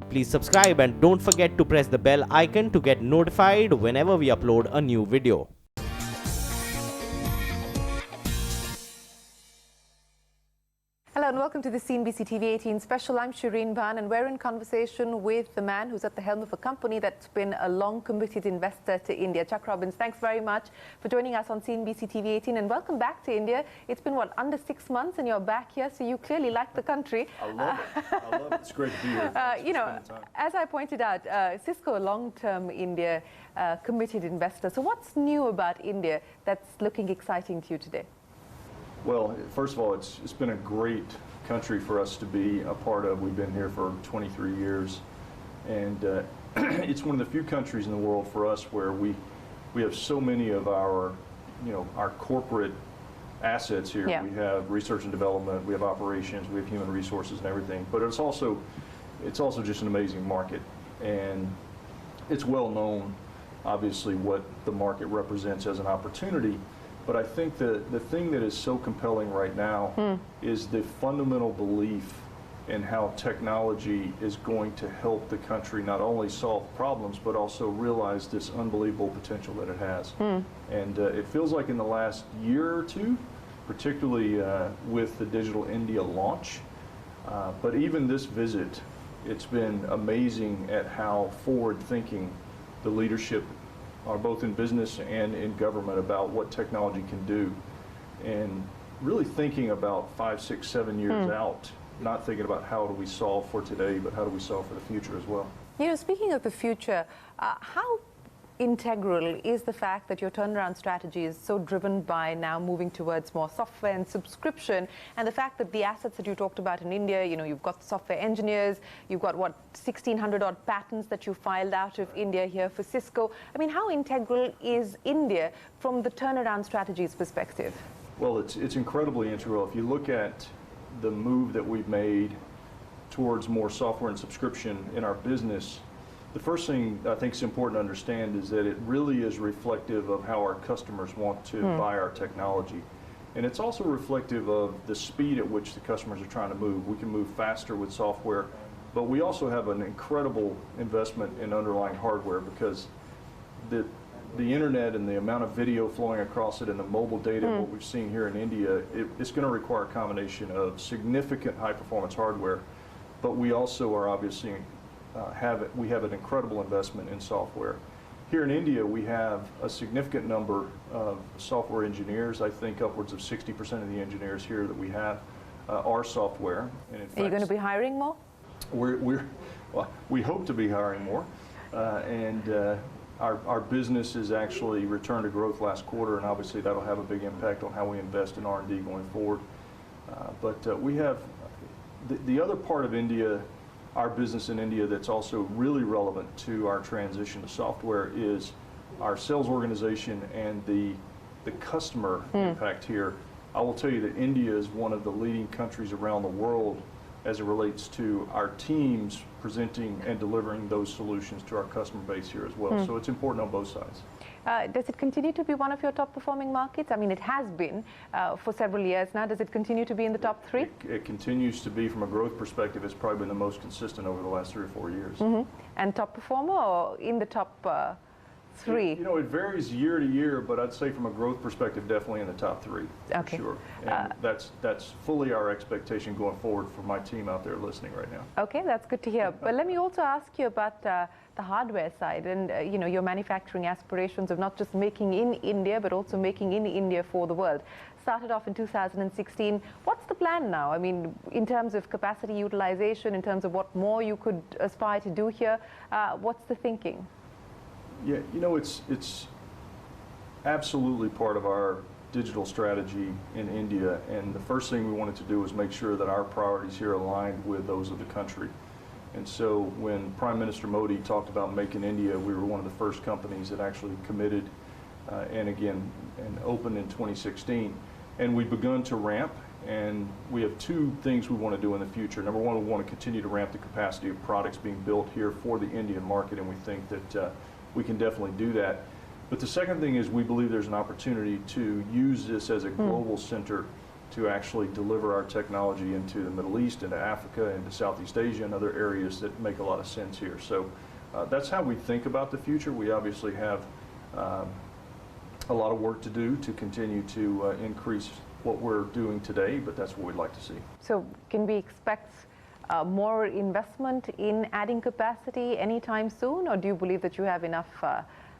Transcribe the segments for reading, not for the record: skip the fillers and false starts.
Please subscribe and don't forget to press the bell icon to get notified whenever we upload a new video. Hello and welcome to the CNBC TV18 special. I'm ShereenBhan and we're in conversation with the man who's at the helm of a company that's been a long committed investor to India. ChuckRobbins, thanks very much for joining us on CNBC TV18 and welcome back to India. It's been, what, under 6 months and you're back here, so you clearly like the country. I love it. I love it. It's great to be here. You know, as I pointed out, Cisco, a long-term India committed investor. So what's new about India that's looking exciting to you today? Well, first of all, it's been a great country for us to be a part of. We've been here for 23 years, and it's one of the few countries in the world for us where we have so many of our, our corporate assets here. Yeah. We have research and development, we have operations, we have human resources and everything. But it's also just an amazing market, and it's well known, obviously, what the market represents as an opportunity. But I think the thing that is so compelling right now is the fundamental belief in how technology is going to help the country not only solve problems, but also realize this unbelievable potential that it has. And it feels like in the last year or two, particularly with the Digital India launch, but even this visit, it's been amazing at how forward-thinking the leadership are both in business and in government about what technology can do, and really thinking about 5, 6, 7 years out, not thinking about how do we solve for today, but how do we solve for the future as well. You know, speaking of the future, how integral is the fact that your turnaround strategy is so driven by now moving towards more software and subscription, and the fact that the assets that you talked about in India, you've got software engineers, you've got, what, 1,600 odd patents that you filed out of India here for Cisco. I mean, how integral is India from the turnaround strategies perspective? Well, it's incredibly integral. If you look at the move that we've made towards more software and subscription in our business, the first thing I think is important to understand is that it really is reflective of how our customers want to buy our technology. And it's also reflective of the speed at which the customers are trying to move. We can move faster with software, but we also have an incredible investment in underlying hardware, because the internet and the amount of video flowing across it and the mobile data, what we've seen here in India, it's going to require a combination of significant high-performance hardware, but we also are obviously we have an incredible investment in software. Here in India, we have a significant number of software engineers. I think upwards of 60% of the engineers here that we have are software. And in fact, are you going to be hiring more? We hope to be hiring more. Our business has actually returned to growth last quarter, and obviously that'll have a big impact on how we invest in R&D going forward. But we have the other part of India, our business in India, that's also really relevant to our transition to software is our sales organization and the customer impact here. I will tell you that India is one of the leading countries around the world as it relates to our teams presenting and delivering those solutions to our customer base here as well. So it's important on both sides. Does it continue to be one of your top performing markets? I mean, it has been for several years now. Does it continue to be in the top 3? It continues to be, from a growth perspective, it's probably been the most consistent over the last 3 or 4 years. And top performer, or in the top 3? It varies year to year, but I'd say from a growth perspective, definitely in the top 3, for sure. And that's fully our expectation going forward for my team out there listening right now. Okay, that's good to hear. But let me also ask you about the hardware side and your manufacturing aspirations of not just making in India, but also making in India for the world. Started off in 2016. What's the plan now? I mean, in terms of capacity utilization, in terms of what more you could aspire to do here, what's the thinking? Yeah, it's absolutely part of our digital strategy in India, and the first thing we wanted to do was make sure that our priorities here aligned with those of the country. And so when Prime Minister Modi talked about Make in India, we were one of the first companies that actually committed and opened in 2016. And we've begun to ramp, and we have 2 things we want to do in the future. Number one, we want to continue to ramp the capacity of products being built here for the Indian market, and we think that we can definitely do that. But the second thing is we believe there's an opportunity to use this as a global center to actually deliver our technology into the Middle East, into Africa, into Southeast Asia, and other areas that make a lot of sense here. So that's how we think about the future. We obviously have a lot of work to do to continue to increase what we're doing today, but that's what we'd like to see. So can we expect more investment in adding capacity anytime soon, or do you believe that you have enough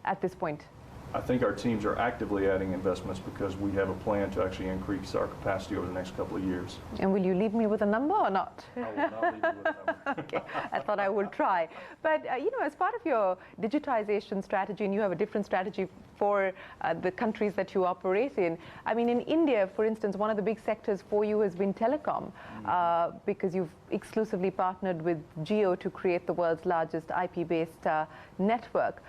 at this point? I think our teams are actively adding investments because we have a plan to actually increase our capacity over the next couple of years. And will you leave me with a number or not? I will not leave you with a number. Okay, I thought I would try. But, you know, as part of your digitization strategy, and you have a different strategy for the countries that you operate in, I mean, in India, for instance, one of the big sectors for you has been telecom, because you've exclusively partnered with Jio to create the world's largest IP-based network.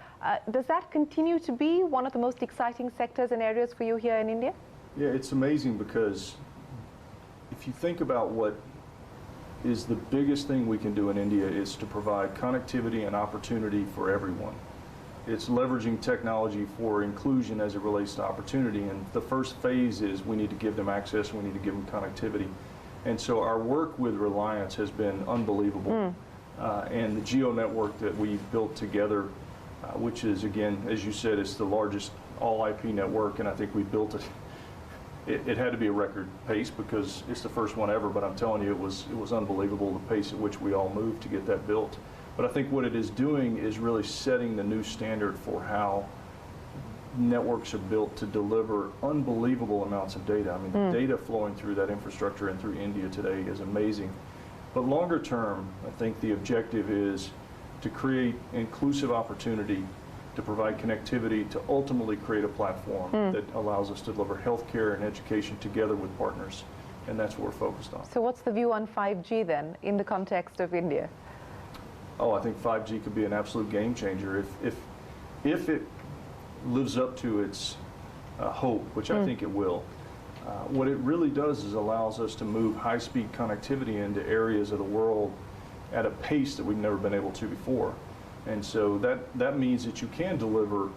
Does that continue to be one of the most exciting sectors and areas for you here in India? Yeah, it's amazing because if you think about what is the biggest thing we can do in India is to provide connectivity and opportunity for everyone. It's leveraging technology for inclusion as it relates to opportunity, and the first phase is we need to give them access, we need to give them connectivity. And so our work with Reliance has been unbelievable. And the Jio network that we built together, which is, again, as you said, it's the largest all-IP network, and I think we built it. It had to be a record pace because it's the first one ever, but I'm telling you, it was unbelievable the pace at which we all moved to get that built. But I think what it is doing is really setting the new standard for how networks are built to deliver unbelievable amounts of data. I mean, the data flowing through that infrastructure and through India today is amazing. But longer term, I think the objective is to create inclusive opportunity, to provide connectivity, to ultimately create a platform that allows us to deliver healthcare and education together with partners. And that's what we're focused on. So what's the view on 5G then, in the context of India? Oh, I think 5G could be an absolute game changer if it lives up to its hope, which I think it will. What it really does is allows us to move high-speed connectivity into areas of the world at a pace that we've never been able to before. And so that means that you can deliver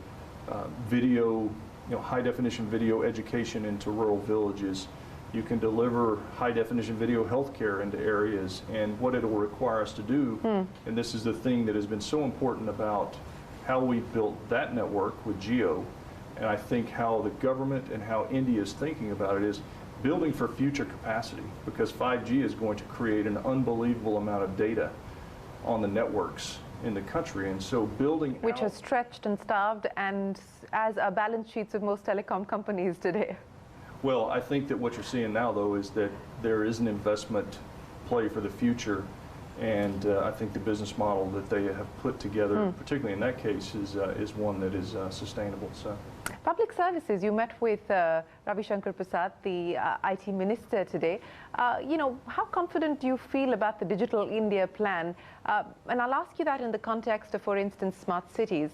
video, high-definition video education into rural villages. You can deliver high-definition video healthcare into areas, and what it'll require us to do, and this is the thing that has been so important about how we built that network with Jio, and I think how the government and how India is thinking about it is building for future capacity, because 5G is going to create an unbelievable amount of data on the networks in the country, and so building which are stretched and starved, and as are balance sheets of most telecom companies today. Well, I think that what you're seeing now, though, is that there is an investment play for the future, and I think the business model that they have put together, particularly in that case, is one that is sustainable. So, public services. You met with Ravi Shankar Prasad, the IT minister, today. How confident do you feel about the Digital India plan? And I'll ask you that in the context of, for instance, smart cities.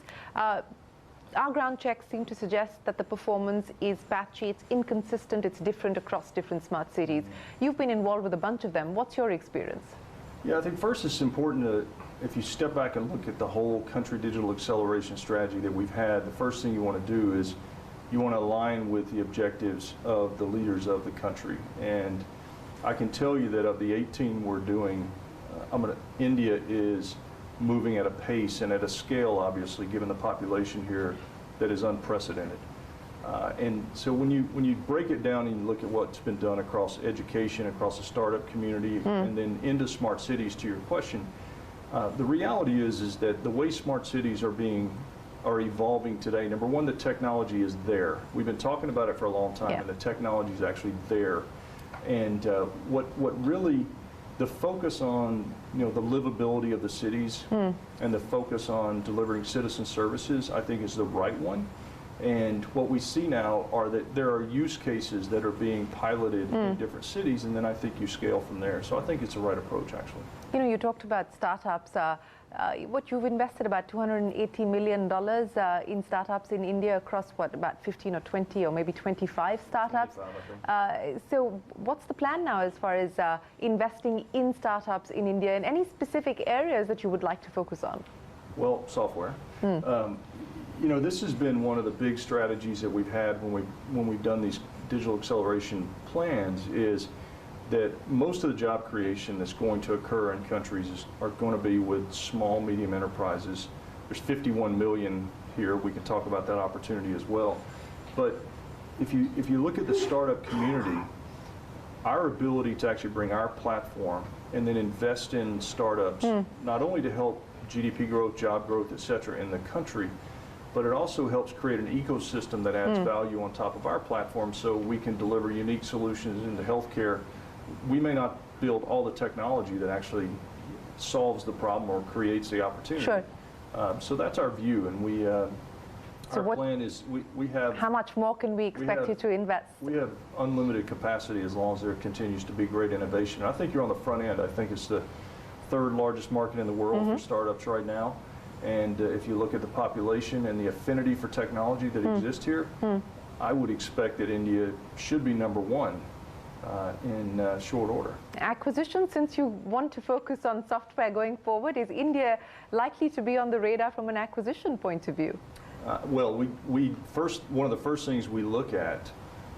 Our ground checks seem to suggest that the performance is patchy, it's inconsistent, it's different across different smart cities. You've been involved with a bunch of them. What's your experience? Yeah, I think first it's important to, if you step back and look at the whole country digital acceleration strategy that we've had, the first thing you want to do is you want to align with the objectives of the leaders of the country. And I can tell you that of the 18 we're doing, India is moving at a pace and at a scale, obviously, given the population here, that is unprecedented. And so when you break it down and you look at what's been done across education, across the startup community, and then into smart cities, to your question, the reality is that the way smart cities are evolving today, number one, the technology is there. We've been talking about it for a long time, and the technology is actually there. And what really, the focus on the livability of the cities and the focus on delivering citizen services, I think, is the right one. And what we see now are that there are use cases that are being piloted in different cities, and then I think you scale from there. So I think it's the right approach, actually. You talked about startups. What you've invested about $280 million in startups in India across about 15 or 20 or maybe 25 startups. 25, I think. So what's the plan now as far as investing in startups in India, and any specific areas that you would like to focus on? Well, software. This has been one of the big strategies that we've had when we've done these digital acceleration plans is that most of the job creation that's going to occur in countries are going to be with small, medium enterprises. There's 51 million here. We can talk about that opportunity as well. But if you look at the startup community, our ability to actually bring our platform and then invest in startups, not only to help GDP growth, job growth, et cetera, in the country, but it also helps create an ecosystem that adds value on top of our platform so we can deliver unique solutions into healthcare. We may not build all the technology that actually solves the problem or creates the opportunity. Sure. So that's our view, and our plan is we have... How much more can we expect you to invest? We have unlimited capacity as long as there continues to be great innovation. I think you're on the front end. I think it's the third largest market in the world for startups right now. And if you look at the population and the affinity for technology that exists here, I would expect that India should be number one in short order. Acquisition, since you want to focus on software going forward, is India likely to be on the radar from an acquisition point of view? Well, one of the first things we look at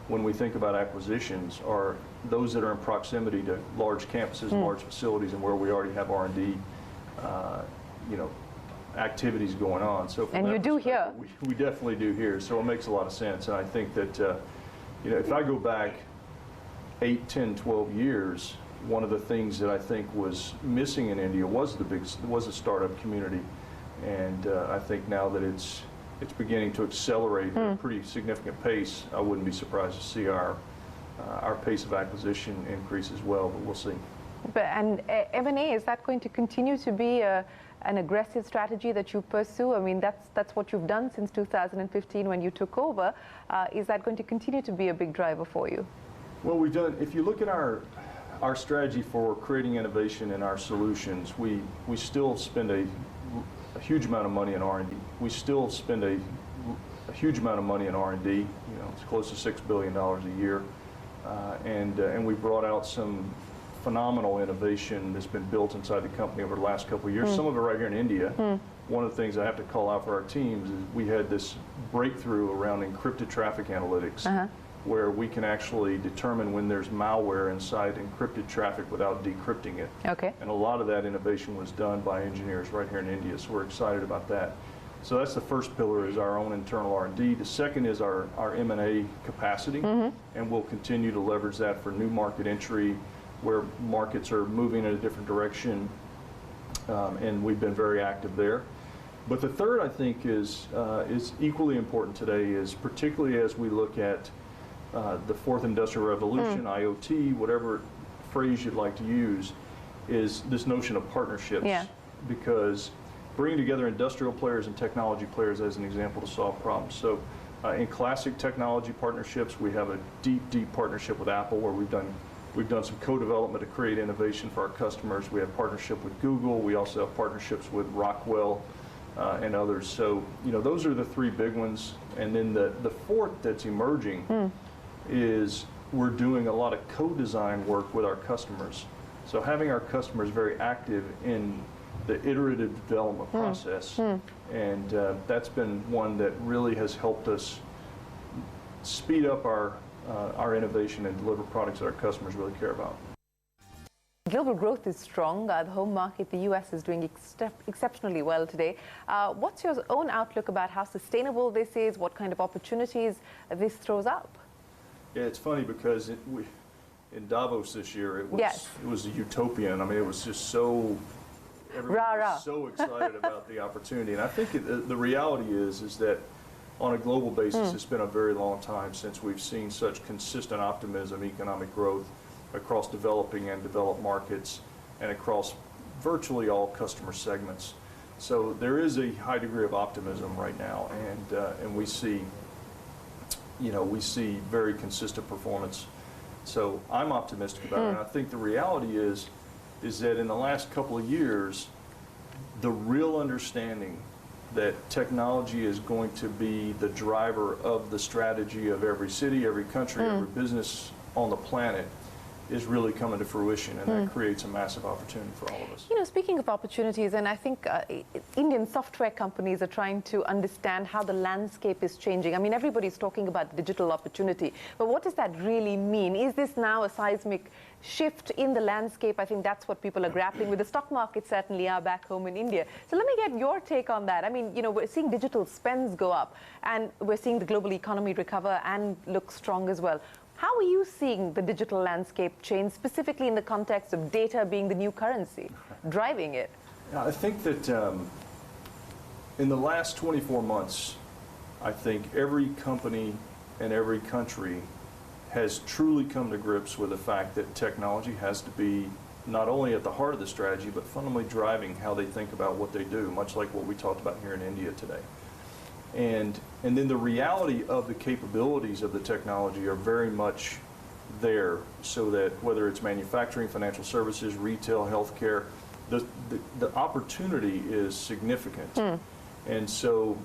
when we think about acquisitions are those that are in proximity to large campuses, large facilities, and where we already have R&D, activities going on. So, and you do here. We definitely do here. So it makes a lot of sense. And I think that if I go back 8, 10, 12 years, one of the things that I think was missing in India was a startup community, and I think now that it's beginning to accelerate at a pretty significant pace, I wouldn't be surprised to see our pace of acquisition increase as well, but we'll see. And M&A, is that going to continue to be an aggressive strategy that you pursue? I mean, that's what you've done since 2015 when you took over. Is that going to continue to be a big driver for you? Well, if you look at our strategy for creating innovation in our solutions, we still spend a huge amount of money in R&D. We still spend a huge amount of money in R&D. It's close to $6 billion a year, and we brought out some phenomenal innovation that's been built inside the company over the last couple of years. Some of it right here in India. One of the things I have to call out for our teams is we had this breakthrough around encrypted traffic analytics, where we can actually determine when there's malware inside encrypted traffic without decrypting it. Okay. And a lot of that innovation was done by engineers right here in India, so we're excited about that. So that's the first pillar, is our own internal R&D. The second is our M&A capacity, and we'll continue to leverage that for new market entry, where markets are moving in a different direction, and we've been very active there. But the third, I think, is equally important today, is particularly as we look at the fourth industrial revolution, IoT, whatever phrase you'd like to use, is this notion of partnerships. Yeah. Because bringing together industrial players and technology players as an example to solve problems. So in classic technology partnerships, we have a deep, deep partnership with Apple, where we've done some co-development to create innovation for our customers. We have partnership with Google. We also have partnerships with Rockwell and others. So, those are the three big ones. And then the fourth that's emerging is we're doing a lot of co-design work with our customers. So having our customers very active in the iterative development process. And that's been one that really has helped us speed up our innovation and deliver products that our customers really care about. Global growth is strong. The home market, the U.S., is doing exceptionally well today. What's your own outlook about how sustainable this is? What kind of opportunities this throws up? Yeah, it's funny because in Davos this year, it was utopian. I mean, it was just so, everyone was so excited about the opportunity. And I think the reality is that on a global basis, it's been a very long time since we've seen such consistent optimism, economic growth across developing and developed markets and across virtually all customer segments. So there is a high degree of optimism right now, and we see, very consistent performance. So I'm optimistic about it. And I think the reality is that in the last couple of years, the real understanding that technology is going to be the driver of the strategy of every city, every country, every business on the planet is really coming to fruition, and that creates a massive opportunity for all of us. You know, speaking of opportunities, and I think Indian software companies are trying to understand how the landscape is changing. I mean, everybody's talking about digital opportunity, but what does that really mean? Is this now a seismic shift in the landscape? I think that's what people are grappling with. The stock markets certainly are back home in India. So let me get your take on that. I mean, you know, we're seeing digital spends go up, and we're seeing the global economy recover and look strong as well. How are you seeing the digital landscape change, specifically in the context of data being the new currency, driving it? I think that in the last 24 months, I think every company and every country has truly come to grips with the fact that technology has to be not only at the heart of the strategy, but fundamentally driving how they think about what they do, much like what we talked about here in India today. And then the reality of the capabilities of the technology are very much there, so that whether it's manufacturing, financial services, retail, healthcare, the opportunity is significant. And so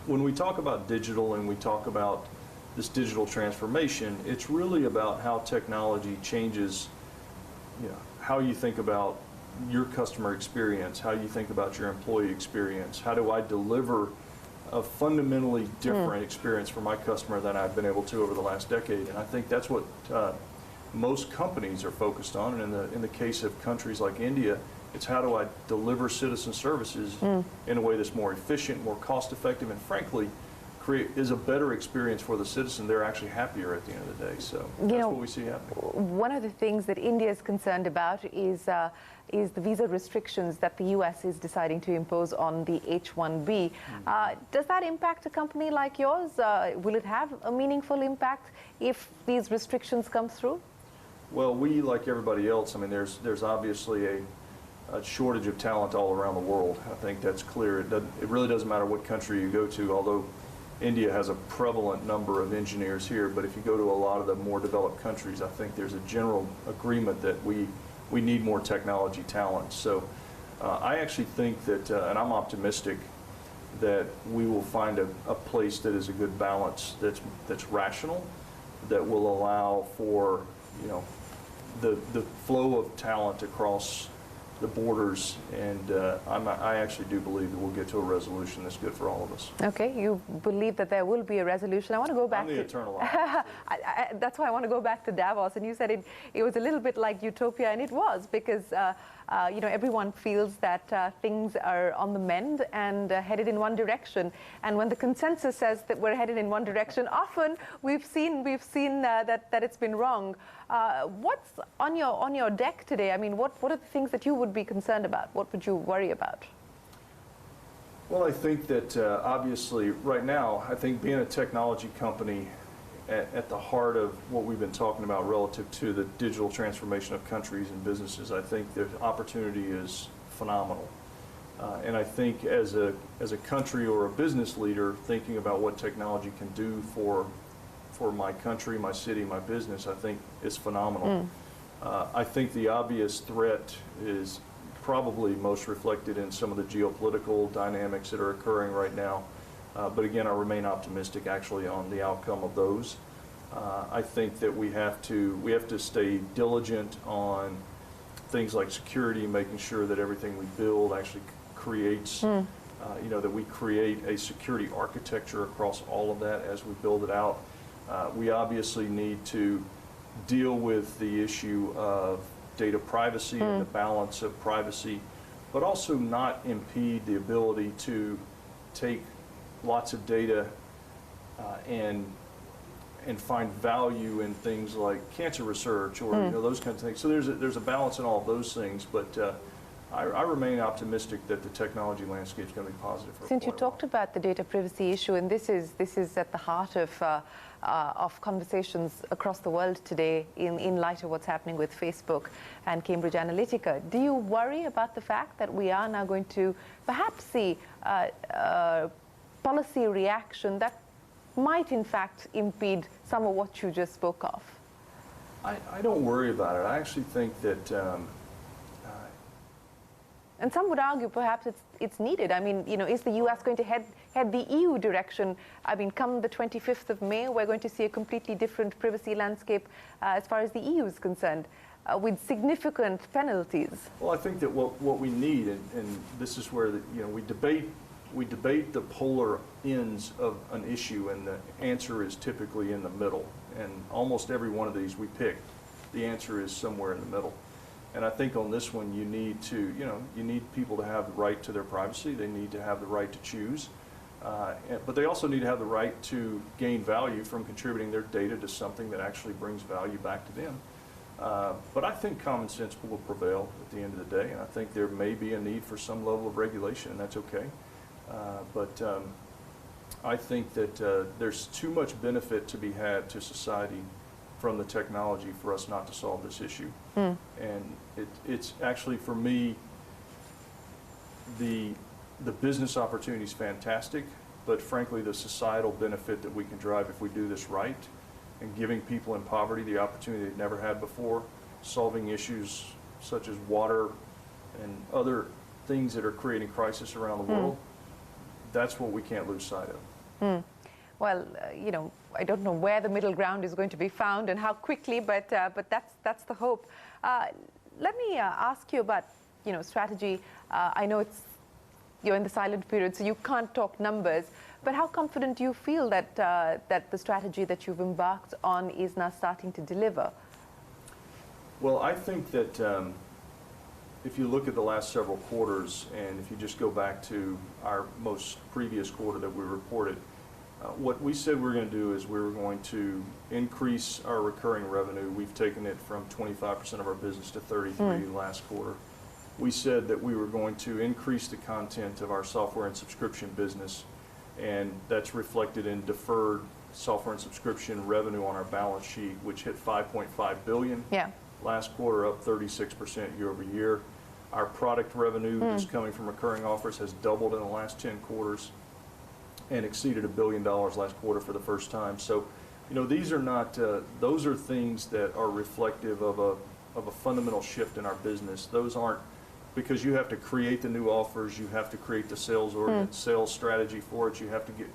when we talk about digital and we talk about this digital transformation, it's really about how technology changes, you know, how you think about your customer experience, how you think about your employee experience. How do I deliver a fundamentally different experience for my customer than I've been able to over the last decade? And I think that's what most companies are focused on. And in the case of countries like India, it's how do I deliver citizen services in a way that's more efficient, more cost effective, and frankly, is a better experience for the citizen. They're actually happier at the end of the day. So that's what we see happening. One of the things that India is concerned about is the visa restrictions that the US is deciding to impose on the H-1B. Does that impact a company like yours? Will it have a meaningful impact if these restrictions come through? Well, we, like everybody else, I mean, there's obviously a shortage of talent all around the world. I think that's clear. It really doesn't matter what country you go to, although India has a prevalent number of engineers here, but if you go to a lot of the more developed countries, I think there's a general agreement that we need more technology talent. So I actually think that, and I'm optimistic, that we will find a place that is a good balance, that's rational, that will allow for, you know, the flow of talent across the borders, and I actually do believe that we'll get to a resolution that's good for all of us. Okay, you believe that there will be a resolution. I want to go back I'm the to eternal optimist. that's why I want to go back to Davos, and you said it was a little bit like utopia, and it was, because you know, everyone feels that things are on the mend and headed in one direction. And when the consensus says that we're headed in one direction, often we've seen that it's been wrong. What's on your deck today? I mean, what are the things that you would be concerned about? What would you worry about? Well, I think that obviously right now, I think being a technology company at the heart of what we've been talking about relative to the digital transformation of countries and businesses, I think the opportunity is phenomenal. And I think as a country or a business leader thinking about what technology can do for my country, my city, my business, I think is phenomenal. I think the obvious threat is probably most reflected in some of the geopolitical dynamics that are occurring right now. But again, I remain optimistic actually on the outcome of those. I think that we have to stay diligent on things like security, making sure that everything we build actually creates, you know, that we create a security architecture across all of that as we build it out. We obviously need to deal with the issue of data privacy and the balance of privacy, but also not impede the ability to take lots of data and find value in things like cancer research or you know, those kinds of things. So there's a balance in all of those things, but I remain optimistic that the technology landscape is going to be positive. Since you talked about the data privacy issue, and this is at the heart of conversations across the world today in light of what's happening with Facebook and Cambridge Analytica, do you worry about the fact that we are now going to perhaps see policy reaction that might in fact impede some of what you just spoke of? I don't worry about it. I actually think that And some would argue perhaps it's needed. I mean, is the US going to head the EU direction? I mean, come the 25th of May, we're going to see a completely different privacy landscape as far as the EU is concerned, with significant penalties. Well, I think that what we need, and this is where we debate the polar ends of an issue, and the answer is typically in the middle. And almost every one of these we pick, the answer is somewhere in the middle. And I think on this one, you need people to have the right to their privacy. They need to have the right to choose. But they also need to have the right to gain value from contributing their data to something that actually brings value back to them. But I think common sense will prevail at the end of the day. And I think there may be a need for some level of regulation, and that's okay. But I think that there's too much benefit to be had to society from the technology for us not to solve this issue. And it's actually, for me, the business opportunity is fantastic, but frankly, the societal benefit that we can drive if we do this right, and giving people in poverty the opportunity they've never had before, solving issues such as water and other things that are creating crisis around the world, that's what we can't lose sight of. Well, I don't know where the middle ground is going to be found and how quickly, but that's the hope. Let me ask you about strategy. I know you're in the silent period, so you can't talk numbers. But how confident do you feel that that the strategy that you've embarked on is now starting to deliver? Well, I think that if you look at the last several quarters, and if you just go back to our most previous quarter that we reported, what we said we were going to do is we were going to increase our recurring revenue. We've taken it from 25% of our business to 33% last quarter. We said that we were going to increase the content of our software and subscription business, and that's reflected in deferred software and subscription revenue on our balance sheet, which hit $5.5 billion. Last quarter, up 36% year over year. Our product revenue that's coming from recurring offers has doubled in the last 10 quarters and exceeded $1 billion last quarter for the first time. So, these are not, those are things that are reflective of a fundamental shift in our business. Those aren't, because you have to create the new offers, you have to create the sales sales strategy for it, you have to get,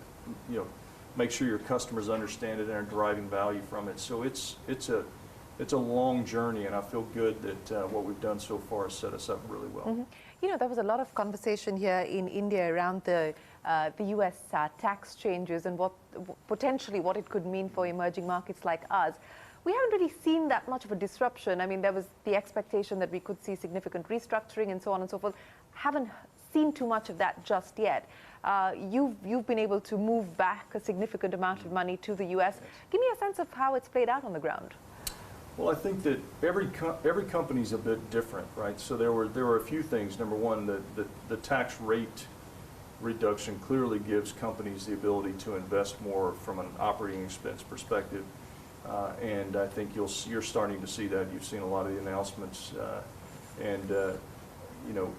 make sure your customers understand it and are deriving value from it. So it's a long journey, and I feel good that what we've done so far has set us up really well. There was a lot of conversation here in India around the U.S. Tax changes and potentially what it could mean for emerging markets like us. We haven't really seen that much of a disruption. I mean, there was the expectation that we could see significant restructuring and so on and so forth. Haven't seen too much of that just yet. You've been able to move back a significant amount of money to the U.S. Give me a sense of how it's played out on the ground. Well, I think that every company's a bit different, right? So there were a few things. Number one, the tax rate reduction clearly gives companies the ability to invest more from an operating expense perspective, and I think you're starting to see that. You've seen a lot of the announcements,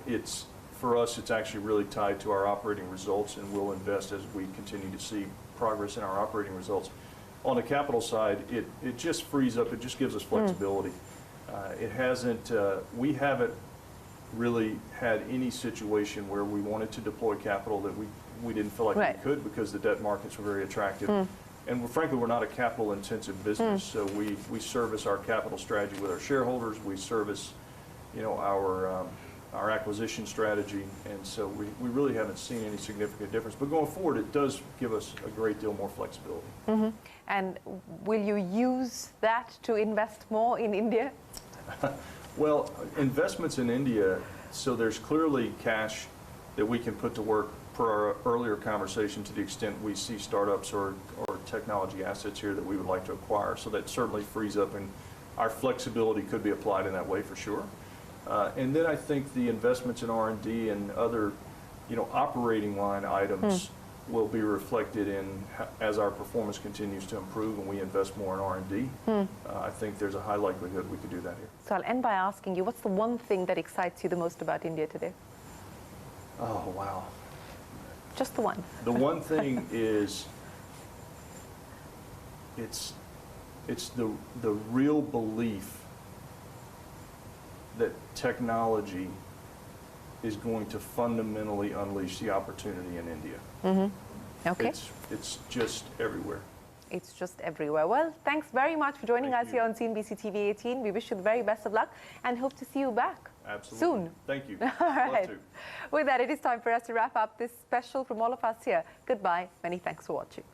it's for us. It's actually really tied to our operating results, and we'll invest as we continue to see progress in our operating results. On the capital side, it just frees up, it just gives us flexibility. We haven't really had any situation where we wanted to deploy capital that we didn't feel like we could, because the debt markets were very attractive. And frankly, we're not a capital intensive business, so we service our capital strategy with our shareholders, we service our acquisition strategy, and so we really haven't seen any significant difference. But going forward, it does give us a great deal more flexibility. And will you use that to invest more in India? Well, investments in India, so there's clearly cash that we can put to work per our earlier conversation to the extent we see startups or technology assets here that we would like to acquire. So that certainly frees up, and our flexibility could be applied in that way for sure. And then I think the investments in R&D and other, operating line items will be reflected in as our performance continues to improve and we invest more in R&D. I think there's a high likelihood we could do that here. So I'll end by asking you, what's the one thing that excites you the most about India today? Oh, wow. Just the one. The one thing is it's the real belief that technology is going to fundamentally unleash the opportunity in India. Okay. It's just everywhere. It's just everywhere. Well, thanks very much for joining Thank us you. here on CNBC TV18. We wish you the very best of luck and hope to see you back Absolutely. soon. Thank you. All right. Love to. With that, it is time for us to wrap up this special from all of us here. Goodbye. Many thanks for watching.